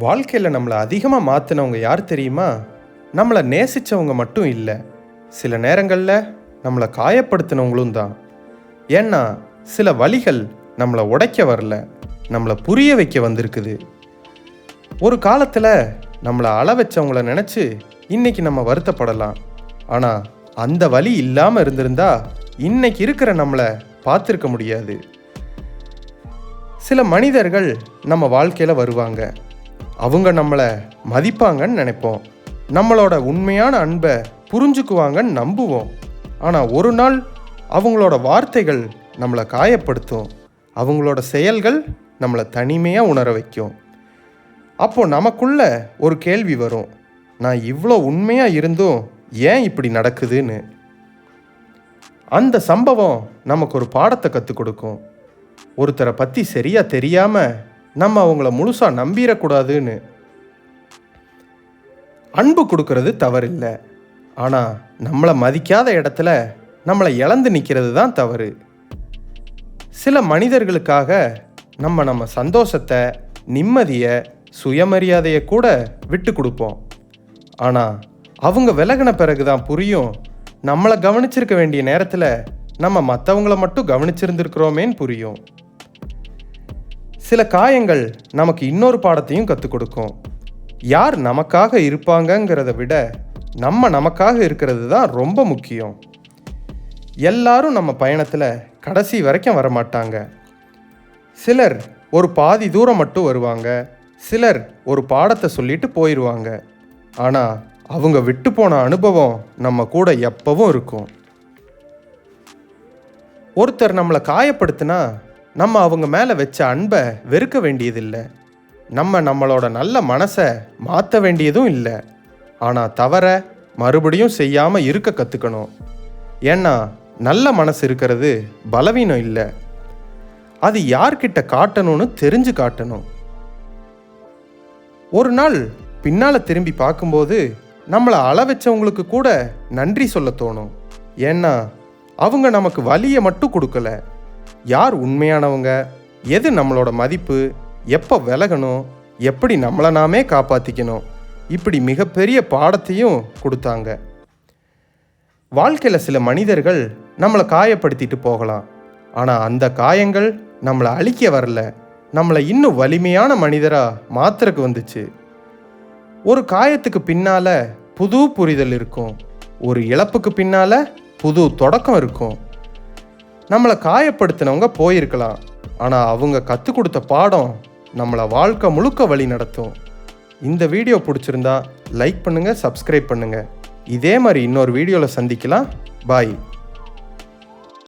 வாழ்க்கையில் நம்மளை அதிகமாக மாற்றினவங்க யார் தெரியுமா? நம்மளை நேசித்தவங்க மட்டும் இல்லை, சில நேரங்களில் நம்மளை காயப்படுத்தினவங்களும் தான். ஏன்னா சில வலிகள் நம்மளை உடைக்க வரல, நம்மளை புரிய வைக்க வந்திருக்குது. ஒரு காலத்தில் நம்மளை அள வச்சவங்கள நினச்சி இன்னைக்கு நம்ம வருத்தப்படலாம். ஆனால் அந்த வலி இல்லாமல் இருந்திருந்தா இன்னைக்கு இருக்கிற நம்மளை பார்த்துருக்க முடியாது. சில மனிதர்கள் நம்ம வாழ்க்கையில் வருவாங்க. அவங்க நம்மளை மதிப்பாங்கன்னு நினைப்போம், நம்மளோட உண்மையான அன்பை புரிஞ்சுக்குவாங்கன்னு நம்புவோம். ஆனால் ஒரு நாள் அவங்களோட வார்த்தைகள் நம்மளை காயப்படுத்தும், அவங்களோட செயல்கள் நம்மளை தனிமையாக உணர வைக்கும். அப்போது நமக்குள்ள ஒரு கேள்வி வரும், நான் இவ்வளோ உண்மையாக இருந்தும் ஏன் இப்படி நடக்குதுன்னு. அந்த சம்பவம் நமக்கு ஒரு பாடத்தை கற்றுக் கொடுக்கும். ஒருத்தரை பற்றி சரியாக தெரியாமல் நம்ம அவங்கள முழுசாக நம்பிடக்கூடாதுன்னு. அன்பு கொடுக்கறது தவறில்லை, ஆனால் நம்மளை மதிக்காத இடத்துல நம்மளை இழந்து நிற்கிறது தான் தவறு. சில மனிதர்களுக்காக நம்ம சந்தோஷத்தை, நிம்மதியை, சுயமரியாதையை கூட விட்டு கொடுப்போம். ஆனால் அவங்க விலகின பிறகு தான் புரியும், நம்மளை கவனிச்சிருக்க வேண்டிய நேரத்தில் நம்ம மற்றவங்கள மட்டும் கவனிச்சிருந்துருக்கிறோமேன்னு புரியும். சில காயங்கள் நமக்கு இன்னொரு பாடத்தையும் கற்றுக் கொடுக்கும். யார் நமக்காக இருப்பாங்கங்கிறத விட நம்ம நமக்காக இருக்கிறது தான் ரொம்ப முக்கியம். எல்லாரும் நம்ம பயணத்தில் கடைசி வரைக்கும் வரமாட்டாங்க. சிலர் ஒரு பாதி தூரம் மட்டும் வருவாங்க, சிலர் ஒரு பாடத்தை சொல்லிட்டு போயிடுவாங்க. ஆனால் அவங்க விட்டு போன அனுபவம் நம்ம கூட எப்பவும் இருக்கும். ஒருத்தர் நம்மளை காயப்படுத்தினா நம்ம அவங்க மேலே வச்ச அன்பை வெறுக்க வேண்டியதில்லை, நம்மளோட நல்ல மனசை மாற்ற வேண்டியதும் இல்லை. ஆனால் தவற மறுபடியும் செய்யாமல் இருக்க கற்றுக்கணும். ஏன்னா நல்ல மனசு இருக்கிறது பலவீனம் இல்லை, அது யார்கிட்ட காட்டணும்னு தெரிஞ்சு காட்டணும். ஒரு நாள் பின்னால் திரும்பி பார்க்கும்போது நம்மளை அள வச்சவங்களுக்கு கூட நன்றி சொல்ல தோணும். ஏன்னா அவங்க நமக்கு வலியை மட்டும் கொடுக்கல, யார் உண்மையானவங்க, எது நம்மளோட மதிப்பு, எப்போ விலகணும், எப்படி நம்மளை நாமே காப்பாற்றிக்கணும், இப்படி மிகப்பெரிய பாடத்தையும் கொடுத்தாங்க. வாழ்க்கையில் சில மனிதர்கள் நம்மளை காயப்படுத்திட்டு போகலாம், ஆனால் அந்த காயங்கள் நம்மளை அழிக்க வரல, நம்மளை இன்னும் வலிமையான மனிதராக மாத்திரக்கு வந்துச்சு. ஒரு காயத்துக்கு பின்னால் புது புரிதல் இருக்கும், ஒரு இழப்புக்கு பின்னால் புது தொடக்கம் இருக்கும். நம்மளை காயப்படுத்தினவங்க போயிருக்கலாம், ஆனால் அவங்க கற்றுக் கொடுத்த பாடம் நம்மளை வாழ்க்கை முழுக்க வழி நடத்தும். இந்த வீடியோ பிடிச்சிருந்தா லைக் பண்ணுங்கள், சப்ஸ்கிரைப் பண்ணுங்கள். இதே மாதிரி இன்னொரு வீடியோவில் சந்திக்கலாம். பாய்.